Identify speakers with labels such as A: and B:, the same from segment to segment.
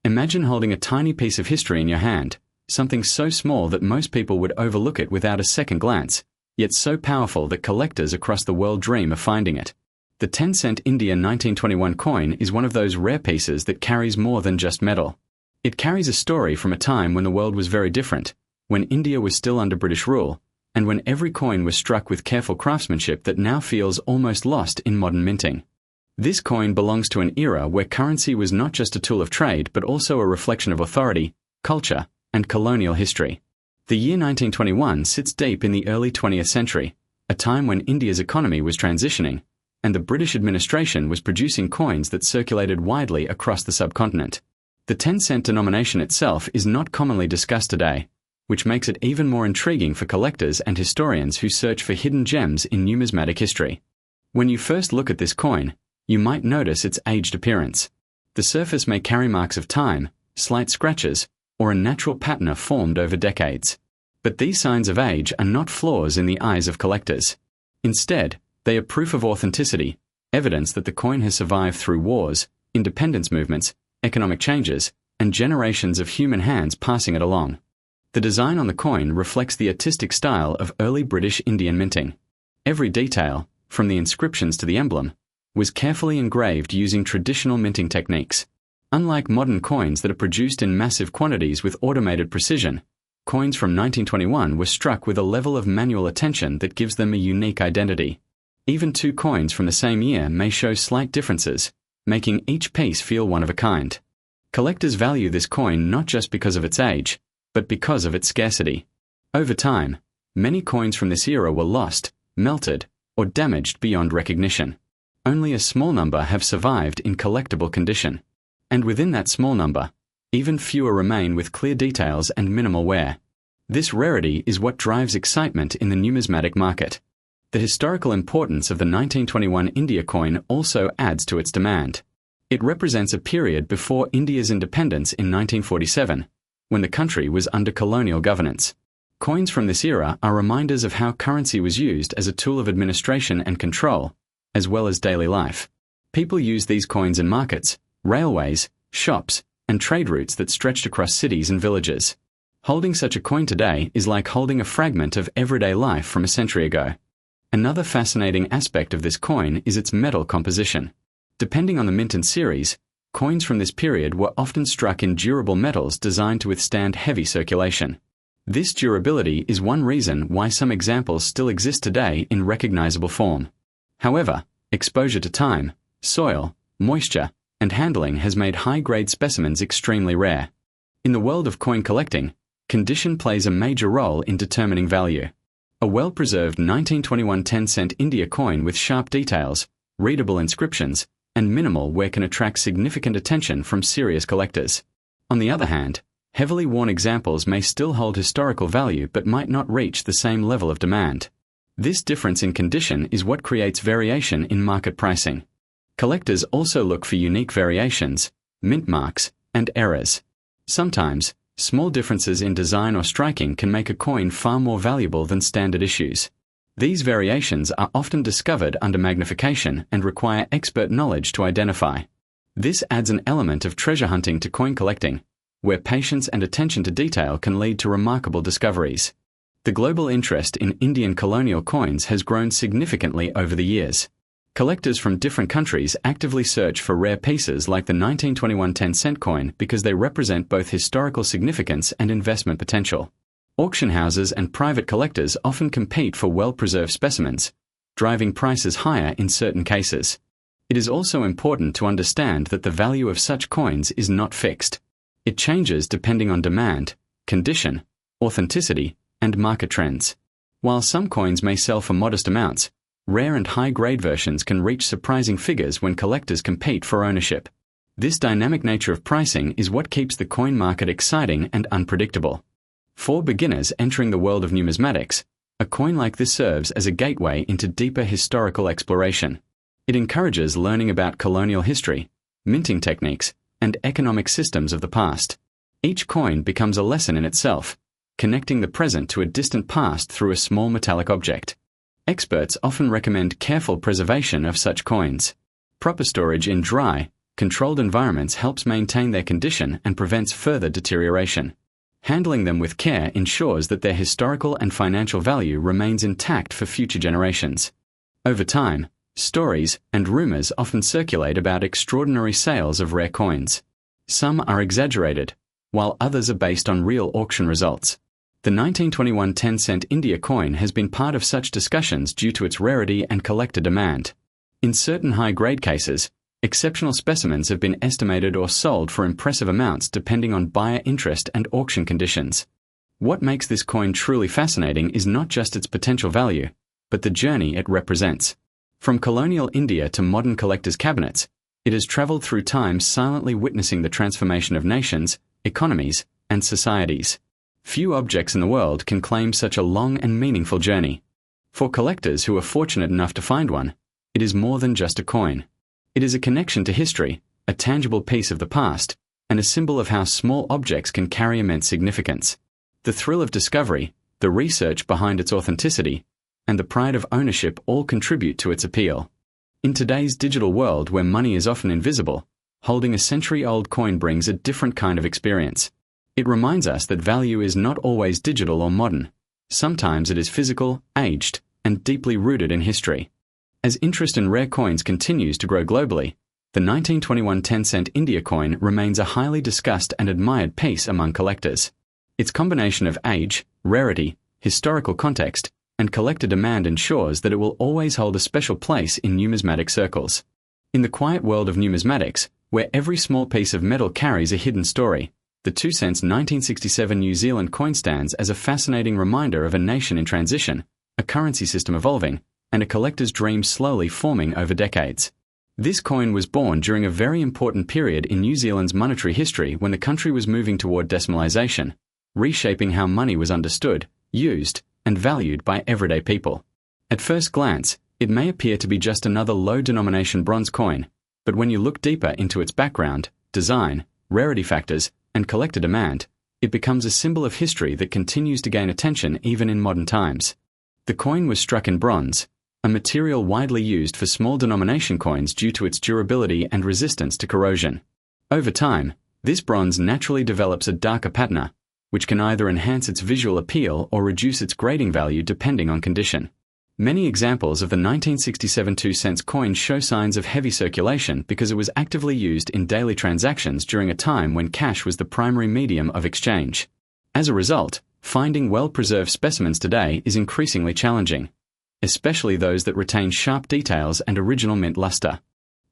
A: Imagine holding a tiny piece of history in your hand, something so small that most people would overlook it without a second glance, yet so powerful that collectors across the world dream of finding it. The 10-cent India 1921 coin is one of those rare pieces that carries more than just metal. It carries a story from a time when the world was very different, when India was still under British rule, and when every coin was struck with careful craftsmanship that now feels almost lost in modern minting. This coin belongs to an era where currency was not just a tool of trade but also a reflection of authority, culture, and colonial history. The year 1921 sits deep in the early 20th century, a time when India's economy was transitioning, and the British administration was producing coins that circulated widely across the subcontinent. The 10-cent denomination itself is not commonly discussed today, which makes it even more intriguing for collectors and historians who search for hidden gems in numismatic history. When you first look at this coin, you might notice its aged appearance. The surface may carry marks of time, slight scratches, or a natural patina formed over decades. But these signs of age are not flaws in the eyes of collectors. Instead, they are proof of authenticity, evidence that the coin has survived through wars, independence movements, economic changes, and generations of human hands passing it along. The design on the coin reflects the artistic style of early British Indian minting. Every detail, from the inscriptions to the emblem, was carefully engraved using traditional minting techniques. Unlike modern coins that are produced in massive quantities with automated precision, coins from 1921 were struck with a level of manual attention that gives them a unique identity. Even two coins from the same year may show slight differences, making each piece feel one of a kind. Collectors value this coin not just because of its age, but because of its scarcity. Over time, many coins from this era were lost, melted, or damaged beyond recognition. Only a small number have survived in collectible condition. And within that small number, even fewer remain with clear details and minimal wear. This rarity is what drives excitement in the numismatic market. The historical importance of the 1921 India coin also adds to its demand. It represents a period before India's independence in 1947, when the country was under colonial governance. Coins from this era are reminders of how currency was used as a tool of administration and control, as well as daily life. People used these coins in markets, railways, shops, and trade routes that stretched across cities and villages. Holding such a coin today is like holding a fragment of everyday life from a century ago. Another fascinating aspect of this coin is its metal composition. Depending on the mint and series, coins from this period were often struck in durable metals designed to withstand heavy circulation. This durability is one reason why some examples still exist today in recognizable form. However, exposure to time, soil, moisture, and handling has made high-grade specimens extremely rare. In the world of coin collecting, condition plays a major role in determining value. A well-preserved 1921 10-cent India coin with sharp details, readable inscriptions, and minimal wear can attract significant attention from serious collectors. On the other hand, heavily worn examples may still hold historical value but might not reach the same level of demand. This difference in condition is what creates variation in market pricing. Collectors also look for unique variations, mint marks, and errors. Sometimes, small differences in design or striking can make a coin far more valuable than standard issues. These variations are often discovered under magnification and require expert knowledge to identify. This adds an element of treasure hunting to coin collecting, where patience and attention to detail can lead to remarkable discoveries. The global interest in Indian colonial coins has grown significantly over the years. Collectors from different countries actively search for rare pieces like the 1921 10-cent coin because they represent both historical significance and investment potential. Auction houses and private collectors often compete for well-preserved specimens, driving prices higher in certain cases. It is also important to understand that the value of such coins is not fixed. It changes depending on demand, condition, authenticity, and market trends. While some coins may sell for modest amounts, rare and high-grade versions can reach surprising figures when collectors compete for ownership. This dynamic nature of pricing is what keeps the coin market exciting and unpredictable. For beginners entering the world of numismatics, a coin like this serves as a gateway into deeper historical exploration. It encourages learning about colonial history, minting techniques, and economic systems of the past. Each coin becomes a lesson in itself, connecting the present to a distant past through a small metallic object. Experts often recommend careful preservation of such coins. Proper storage in dry, controlled environments helps maintain their condition and prevents further deterioration. Handling them with care ensures that their historical and financial value remains intact for future generations. Over time, stories and rumors often circulate about extraordinary sales of rare coins. Some are exaggerated, while others are based on real auction results. The 1921 10-cent India coin has been part of such discussions due to its rarity and collector demand. In certain high-grade cases, exceptional specimens have been estimated or sold for impressive amounts depending on buyer interest and auction conditions. What makes this coin truly fascinating is not just its potential value, but the journey it represents. From colonial India to modern collectors' cabinets, it has traveled through time silently witnessing the transformation of nations, economies, and societies. Few objects in the world can claim such a long and meaningful journey. For collectors who are fortunate enough to find one, it is more than just a coin. It is a connection to history, a tangible piece of the past, and a symbol of how small objects can carry immense significance. The thrill of discovery, the research behind its authenticity, and the pride of ownership all contribute to its appeal. In today's digital world where money is often invisible, holding a century-old coin brings a different kind of experience. It reminds us that value is not always digital or modern. Sometimes it is physical, aged, and deeply rooted in history. As interest in rare coins continues to grow globally, the 1921 10-cent India coin remains a highly discussed and admired piece among collectors. Its combination of age, rarity, historical context, and collector demand ensures that it will always hold a special place in numismatic circles. In the quiet world of numismatics, where every small piece of metal carries a hidden story, the 2 cents 1967 New Zealand coin stands as a fascinating reminder of a nation in transition, a currency system evolving, and a collector's dream slowly forming over decades. This coin was born during a very important period in New Zealand's monetary history when the country was moving toward decimalisation, reshaping how money was understood, used, and valued by everyday people. At first glance, it may appear to be just another low-denomination bronze coin, but when you look deeper into its background, design, rarity factors, and collector demand, it becomes a symbol of history that continues to gain attention even in modern times. The coin was struck in bronze, a material widely used for small denomination coins due to its durability and resistance to corrosion. Over time, this bronze naturally develops a darker patina, which can either enhance its visual appeal or reduce its grading value depending on condition. Many examples of the 1967 2 cents coin show signs of heavy circulation because it was actively used in daily transactions during a time when cash was the primary medium of exchange. As a result, finding well-preserved specimens today is increasingly challenging, especially those that retain sharp details and original mint luster.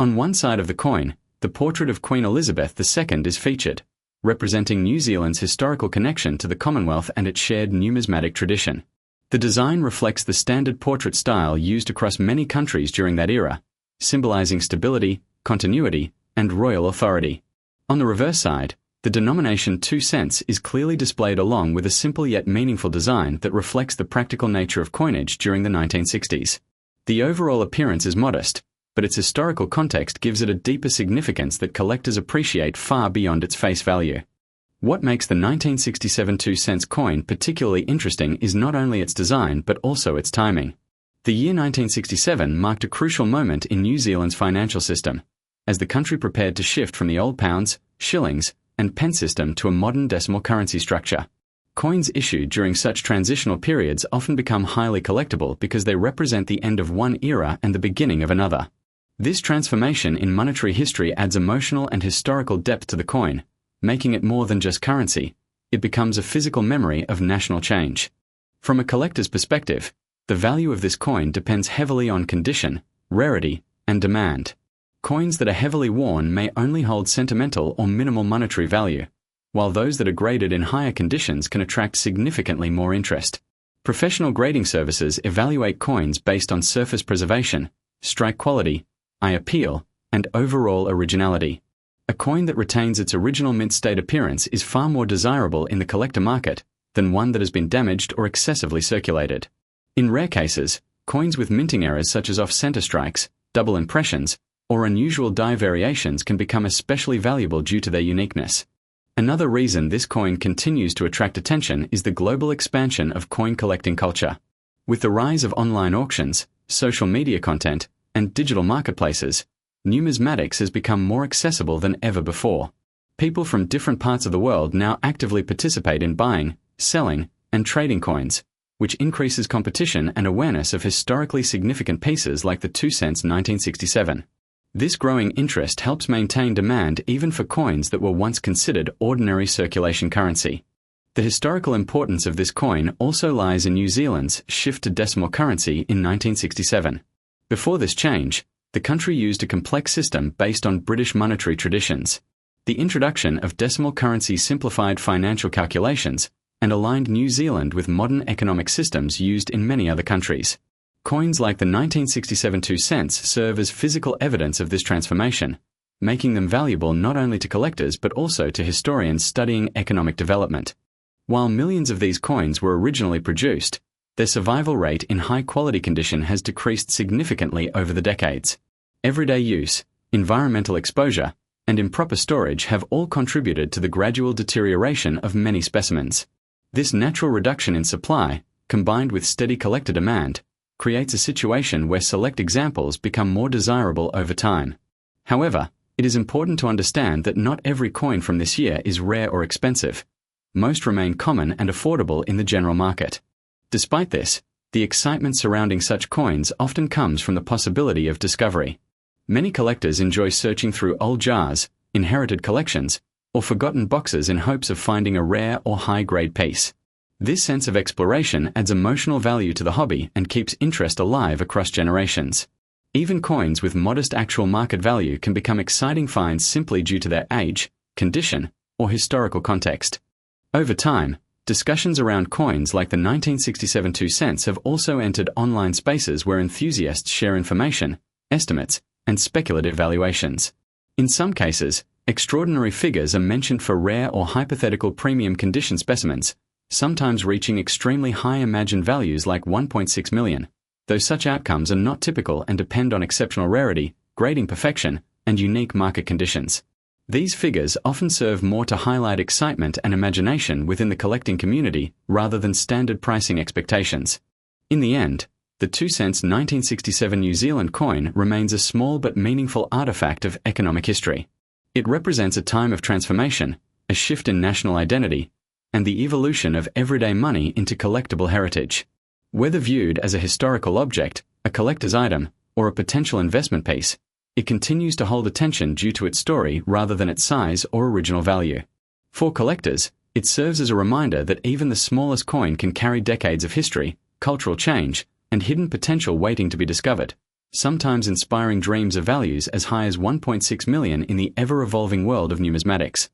A: On one side of the coin, the portrait of Queen Elizabeth II is featured, representing New Zealand's historical connection to the Commonwealth and its shared numismatic tradition. The design reflects the standard portrait style used across many countries during that era, symbolizing stability, continuity, and royal authority. On the reverse side, the denomination 2 cents is clearly displayed along with a simple yet meaningful design that reflects the practical nature of coinage during the 1960s. The overall appearance is modest, but its historical context gives it a deeper significance that collectors appreciate far beyond its face value. What makes the 1967 2 cents coin particularly interesting is not only its design but also its timing. The year 1967 marked a crucial moment in New Zealand's financial system, as the country prepared to shift from the old pounds, shillings, and pence system to a modern decimal currency structure. Coins issued during such transitional periods often become highly collectible because they represent the end of one era and the beginning of another. This transformation in monetary history adds emotional and historical depth to the coin, making it more than just currency. It becomes a physical memory of national change. From a collector's perspective, the value of this coin depends heavily on condition, rarity, and demand. Coins that are heavily worn may only hold sentimental or minimal monetary value, while those that are graded in higher conditions can attract significantly more interest. Professional grading services evaluate coins based on surface preservation, strike quality, eye appeal, and overall originality. A coin that retains its original mint state appearance is far more desirable in the collector market than one that has been damaged or excessively circulated. In rare cases, coins with minting errors such as off-center strikes, double impressions, or unusual die variations can become especially valuable due to their uniqueness. Another reason this coin continues to attract attention is the global expansion of coin collecting culture. With the rise of online auctions, social media content, and digital marketplaces, Numismatics has become more accessible than ever before. People from different parts of the world now actively participate in buying, selling, and trading coins, which increases competition and awareness of historically significant pieces like the 2 cents 1967. This growing interest helps maintain demand even for coins that were once considered ordinary circulation currency. The historical importance of this coin also lies in New Zealand's shift to decimal currency in 1967. Before this change, the country used a complex system based on British monetary traditions. The introduction of decimal currency simplified financial calculations and aligned New Zealand with modern economic systems used in many other countries. Coins like the 1967 2 cents serve as physical evidence of this transformation, making them valuable not only to collectors but also to historians studying economic development. While millions of these coins were originally produced, their survival rate in high-quality condition has decreased significantly over the decades. Everyday use, environmental exposure, and improper storage have all contributed to the gradual deterioration of many specimens. This natural reduction in supply, combined with steady collector demand, creates a situation where select examples become more desirable over time. However, it is important to understand that not every coin from this year is rare or expensive. Most remain common and affordable in the general market. Despite this, the excitement surrounding such coins often comes from the possibility of discovery. Many collectors enjoy searching through old jars, inherited collections, or forgotten boxes in hopes of finding a rare or high-grade piece. This sense of exploration adds emotional value to the hobby and keeps interest alive across generations. Even coins with modest actual market value can become exciting finds simply due to their age, condition, or historical context. Over time, discussions around coins like the 1967 2 cents have also entered online spaces where enthusiasts share information, estimates, and speculative valuations. In some cases, extraordinary figures are mentioned for rare or hypothetical premium condition specimens, sometimes reaching extremely high imagined values like 1.6 million, though such outcomes are not typical and depend on exceptional rarity, grading perfection, and unique market conditions. These figures often serve more to highlight excitement and imagination within the collecting community rather than standard pricing expectations. In the end, the 2 cents 1967 New Zealand coin remains a small but meaningful artifact of economic history. It represents a time of transformation, a shift in national identity, and the evolution of everyday money into collectible heritage. Whether viewed as a historical object, a collector's item, or a potential investment piece, it continues to hold attention due to its story rather than its size or original value. For collectors, it serves as a reminder that even the smallest coin can carry decades of history, cultural change, and hidden potential waiting to be discovered, sometimes inspiring dreams of values as high as 1.6 million in the ever-evolving world of numismatics.